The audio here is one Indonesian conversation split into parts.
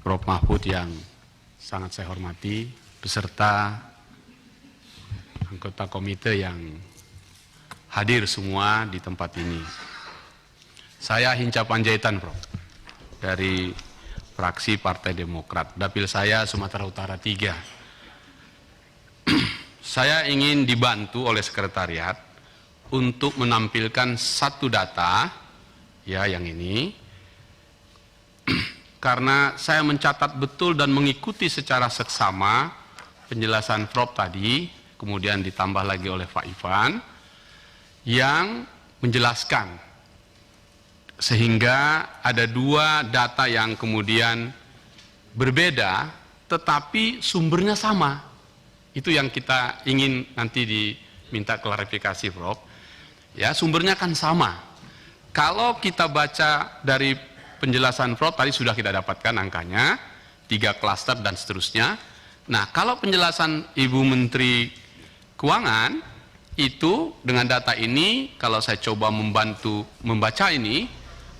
Prof. Mahfud yang sangat saya hormati, beserta anggota komite yang hadir semua di tempat ini. Saya Hinca Panjaitan, Prof, dari fraksi Partai Demokrat. Dapil saya Sumatera Utara 3. Saya ingin dibantu oleh sekretariat untuk menampilkan satu data, ya yang ini, karena saya mencatat betul dan mengikuti secara seksama penjelasan Prof tadi, kemudian ditambah lagi oleh Pak Ivan, yang menjelaskan, sehingga ada dua data yang kemudian berbeda, tetapi sumbernya sama. Itu yang kita ingin nanti diminta klarifikasi, Prof. Ya, sumbernya kan sama. Kalau kita baca dari penjelasan Prof tadi sudah kita dapatkan angkanya, 3 klaster dan seterusnya. Nah, kalau penjelasan Ibu Menteri Keuangan itu dengan data ini, kalau saya coba membantu membaca ini,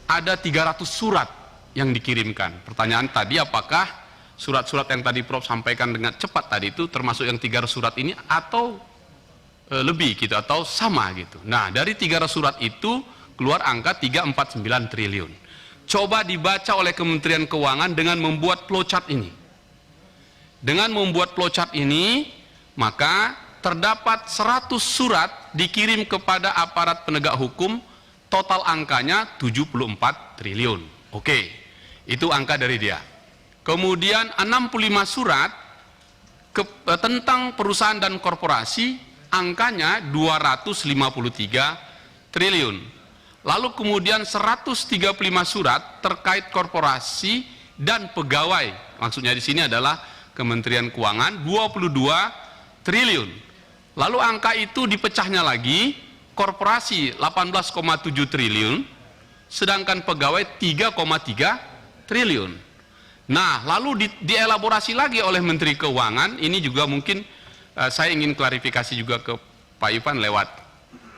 ada 300 surat yang dikirimkan. Pertanyaan tadi, apakah surat-surat yang tadi Prof sampaikan dengan cepat tadi itu termasuk yang 300 surat ini atau lebih gitu, atau sama gitu. Nah, dari 300 surat itu keluar angka 349 triliun. Coba dibaca oleh Kementerian Keuangan dengan membuat flowchart ini. Dengan membuat flowchart ini, maka terdapat 100 surat dikirim kepada aparat penegak hukum, total angkanya 74 triliun. Oke, itu angka dari dia. Kemudian 65 surat tentang perusahaan dan korporasi, angkanya 253 triliun. Lalu kemudian 135 surat terkait korporasi dan pegawai. Maksudnya di sini adalah Kementerian Keuangan 22 triliun. Lalu angka itu dipecahnya lagi, korporasi 18,7 triliun, sedangkan pegawai 3,3 triliun. Nah, lalu dielaborasi lagi oleh Menteri Keuangan, ini juga mungkin saya ingin klarifikasi juga ke Pak Ivan lewat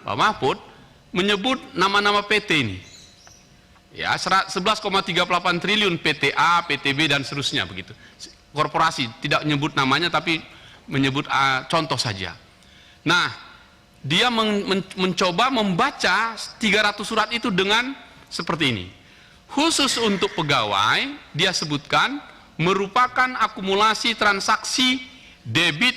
Pak Mahfud, menyebut nama-nama PT ini. Ya, 11,38 triliun PTA, PTB dan seterusnya begitu. Korporasi tidak menyebut namanya tapi menyebut contoh saja. Nah, dia mencoba membaca 300 surat itu dengan seperti ini. Khusus untuk pegawai, dia sebutkan merupakan akumulasi transaksi debit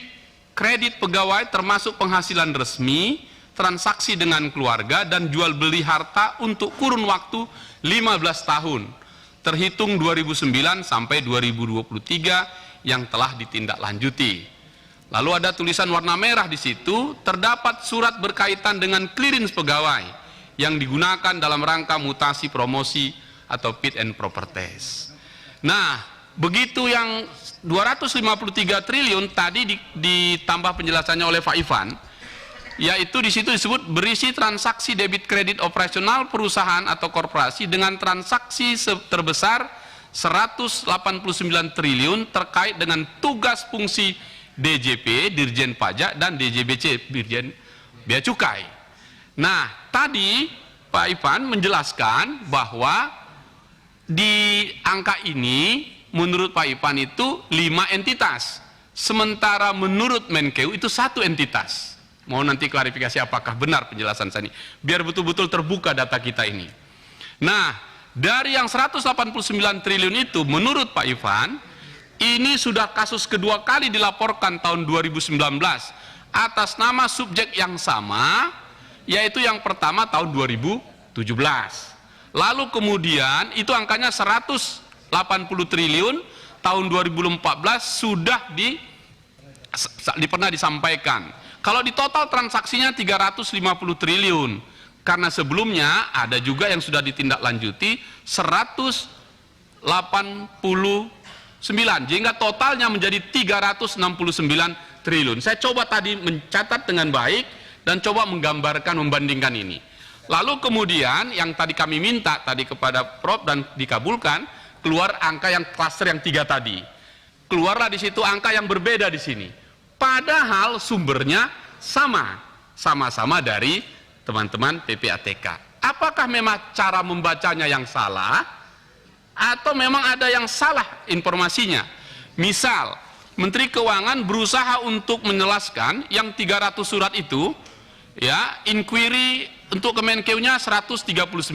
kredit pegawai termasuk penghasilan resmi, transaksi dengan keluarga, dan jual beli harta untuk kurun waktu 15 tahun, terhitung 2009 sampai 2023 yang telah ditindaklanjuti. Lalu ada tulisan warna merah di situ, terdapat surat berkaitan dengan clearance pegawai yang digunakan dalam rangka mutasi promosi atau fit and proper test. Nah, begitu yang 253 triliun tadi ditambah penjelasannya oleh Pak Ivan, yaitu di situ disebut berisi transaksi debit kredit operasional perusahaan atau korporasi dengan transaksi terbesar 189 triliun terkait dengan tugas fungsi DJP, Dirjen Pajak, dan DJBC, Dirjen Bea Cukai. Nah, tadi Pak Ivan menjelaskan bahwa di angka ini menurut Pak Ivan itu 5 entitas, sementara menurut Menkeu itu 1 entitas. Mau nanti klarifikasi apakah benar penjelasan saya ini, biar betul-betul terbuka data kita ini. Nah, dari yang 189 triliun itu menurut Pak Ivan, ini sudah kasus kedua kali dilaporkan tahun 2019 atas nama subjek yang sama, yaitu yang pertama tahun 2017. Lalu kemudian itu angkanya 180 triliun tahun 2014 sudah pernah disampaikan. Kalau di total transaksinya 350 triliun, karena sebelumnya ada juga yang sudah ditindaklanjuti 189, sehingga totalnya menjadi 369 triliun. Saya coba tadi mencatat dengan baik dan coba menggambarkan, membandingkan ini. Lalu kemudian yang tadi kami minta tadi kepada Prof dan dikabulkan, keluar angka yang klaster yang 3 tadi. Keluarlah di situ angka yang berbeda di sini. Padahal sumbernya sama-sama dari teman-teman PPATK. Apakah memang cara membacanya yang salah atau memang ada yang salah informasinya. Misal, Menteri Keuangan berusaha untuk menjelaskan yang 300 surat itu, ya, inquiry untuk Kemenkeu-nya 139,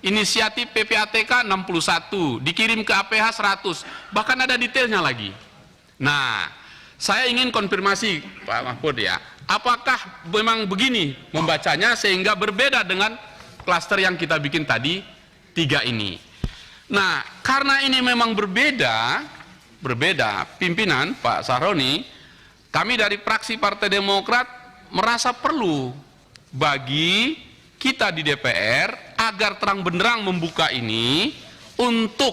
inisiatif PPATK 61, dikirim ke APH 100, bahkan ada detailnya lagi. Nah, saya ingin konfirmasi Pak Mahfud ya, apakah memang begini membacanya sehingga berbeda dengan klaster yang kita bikin tadi 3 ini. Nah, karena ini memang berbeda pimpinan Pak Sahroni, kami dari fraksi Partai Demokrat merasa perlu bagi kita di DPR agar terang benderang membuka ini untuk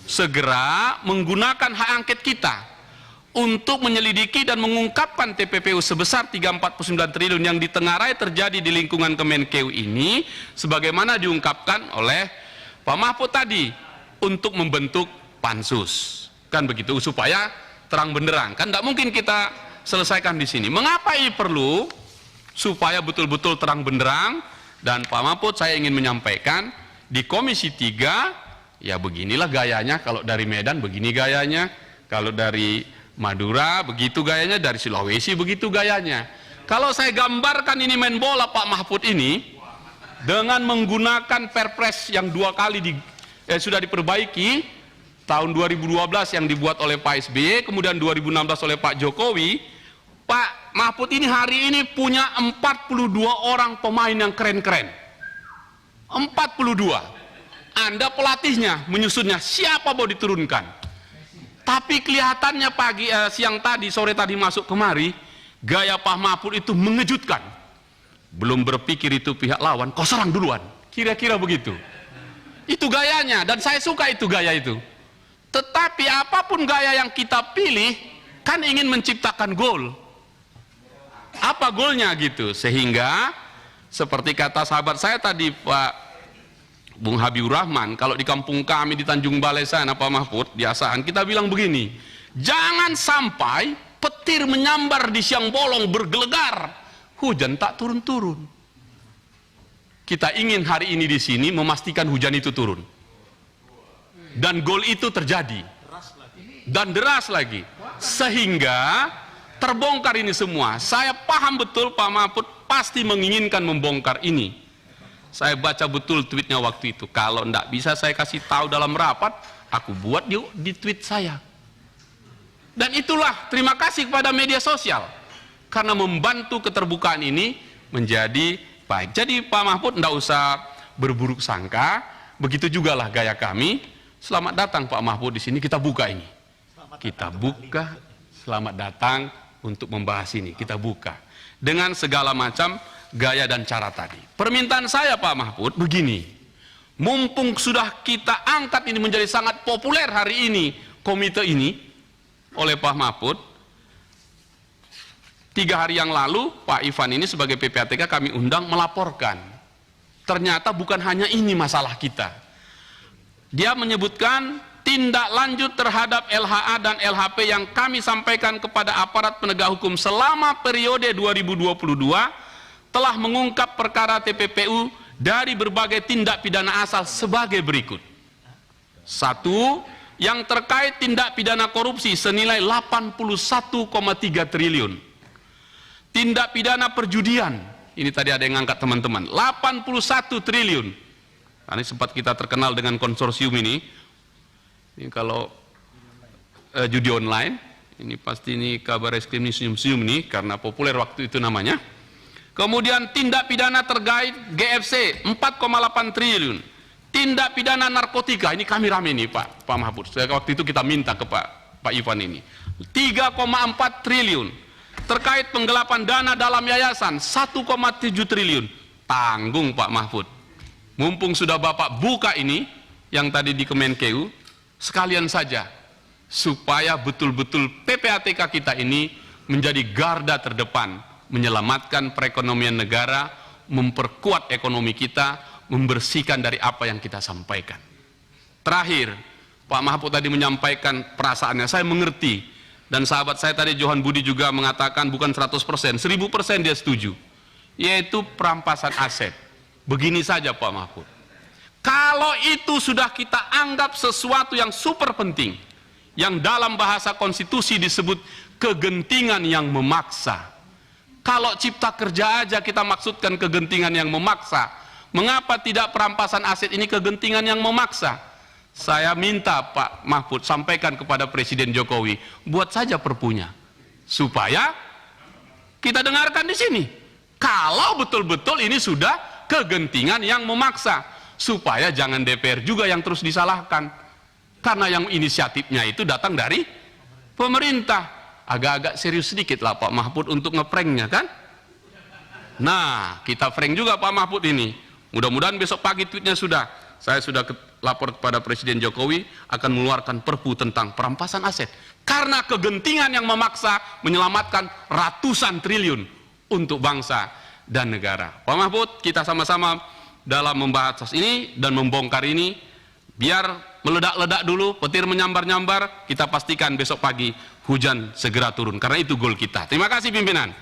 segera menggunakan hak angket kita untuk menyelidiki dan mengungkapkan TPPU sebesar 349 triliun yang ditengarai terjadi di lingkungan Kemenkeu ini sebagaimana diungkapkan oleh Pak Mahfud tadi untuk membentuk pansus. Kan begitu, supaya terang benderang. Kan tidak mungkin kita selesaikan di sini. Mengapa ini perlu? Supaya betul-betul terang benderang. Dan Pak Mahfud saya ingin menyampaikan di Komisi 3, ya beginilah gayanya. Kalau dari Medan begini gayanya, kalau dari Madura begitu gayanya, dari Sulawesi begitu gayanya. Kalau saya gambarkan ini main bola Pak Mahfud ini dengan menggunakan Perpres yang 2 kali sudah diperbaiki, tahun 2012 yang dibuat oleh Pak SBY, kemudian 2016 oleh Pak Jokowi. Pak Mahfud ini hari ini punya 42 orang pemain yang keren-keren. 42. Anda pelatihnya, menyusunnya, siapa mau diturunkan? Tapi kelihatannya siang tadi, sore tadi masuk kemari, gaya Pak Mahfud itu mengejutkan. Belum berpikir itu pihak lawan, kau serang duluan. Kira-kira begitu. Itu gayanya, dan saya suka itu gaya itu. Tetapi apapun gaya yang kita pilih, kan ingin menciptakan gol. Apa golnya gitu? Sehingga, seperti kata sahabat saya tadi, Pak Bung Habibur Rahman, kalau di kampung kami di Tanjung Balai sana, Pak Mahfud, di Asahan, kita bilang begini, jangan sampai petir menyambar di siang bolong bergelegar, hujan tak turun-turun. Kita ingin hari ini di sini memastikan hujan itu turun. Dan gol itu terjadi. Dan deras lagi. Sehingga terbongkar ini semua. Saya paham betul Pak Mahfud pasti menginginkan membongkar ini. Saya baca betul tweetnya waktu itu. Kalau tidak bisa saya kasih tahu dalam rapat, aku buat di tweet saya. Dan itulah terima kasih kepada media sosial. Karena membantu keterbukaan ini menjadi baik. Jadi Pak Mahfud tidak usah berburuk sangka. Begitu juga lah gaya kami. Selamat datang Pak Mahfud di sini, kita buka ini. Kita buka, selamat datang untuk membahas ini. Kita buka dengan segala macam gaya dan cara tadi. Permintaan saya Pak Mahfud begini. Mumpung sudah kita angkat ini menjadi sangat populer hari ini, komite ini oleh Pak Mahfud. 3 hari yang lalu Pak Ivan ini sebagai PPATK kami undang melaporkan. Ternyata bukan hanya ini masalah kita. Dia menyebutkan tindak lanjut terhadap LHA dan LHP yang kami sampaikan kepada aparat penegak hukum selama periode 2022 telah mengungkap perkara TPPU dari berbagai tindak pidana asal sebagai berikut. 1. Yang terkait tindak pidana korupsi senilai 81,3 triliun. Tindak pidana perjudian, ini tadi ada yang ngangkat teman-teman, 81 triliun. Ini sempat kita terkenal dengan konsorsium ini kalau judi online, ini pasti ini kabar eskrim ini senyum-senyum nih, karena populer waktu itu namanya. Kemudian tindak pidana terkait GFC, 4,8 triliun. Tindak pidana narkotika, ini kami rame nih Pak Mahfud, waktu itu kita minta ke Pak Ivan ini, 3,4 triliun. Terkait penggelapan dana dalam yayasan 1,7 triliun. Tanggung Pak Mahfud. Mumpung sudah Bapak buka ini yang tadi di Kemenkeu, sekalian saja supaya betul-betul PPATK kita ini menjadi garda terdepan menyelamatkan perekonomian negara, memperkuat ekonomi kita, membersihkan dari apa yang kita sampaikan. Terakhir, Pak Mahfud tadi menyampaikan perasaannya, saya mengerti. Dan sahabat saya tadi Johan Budi juga mengatakan bukan 100%, 1000% dia setuju. Yaitu perampasan aset. Begini saja Pak Mahfud. Kalau itu sudah kita anggap sesuatu yang super penting, yang dalam bahasa konstitusi disebut kegentingan yang memaksa. Kalau cipta kerja aja kita maksudkan kegentingan yang memaksa, mengapa tidak perampasan aset ini kegentingan yang memaksa? Saya minta Pak Mahfud sampaikan kepada Presiden Jokowi, buat saja perpunya, supaya kita dengarkan di sini. Kalau betul-betul ini sudah kegentingan yang memaksa, supaya jangan DPR juga yang terus disalahkan, karena yang inisiatifnya itu datang dari pemerintah. Agak-agak serius sedikit lah Pak Mahfud untuk ngepranknya kan. Nah, kita prank juga Pak Mahfud ini. Mudah-mudahan besok pagi tweetnya sudah. Saya sudah lapor kepada Presiden Jokowi akan mengeluarkan perpu tentang perampasan aset, karena kegentingan yang memaksa menyelamatkan ratusan triliun untuk bangsa dan negara. Pak Mahfud, kita sama-sama dalam membahas ini dan membongkar ini, biar meledak-ledak dulu, petir menyambar-nyambar, kita pastikan besok pagi hujan segera turun, karena itu goal kita. Terima kasih pimpinan.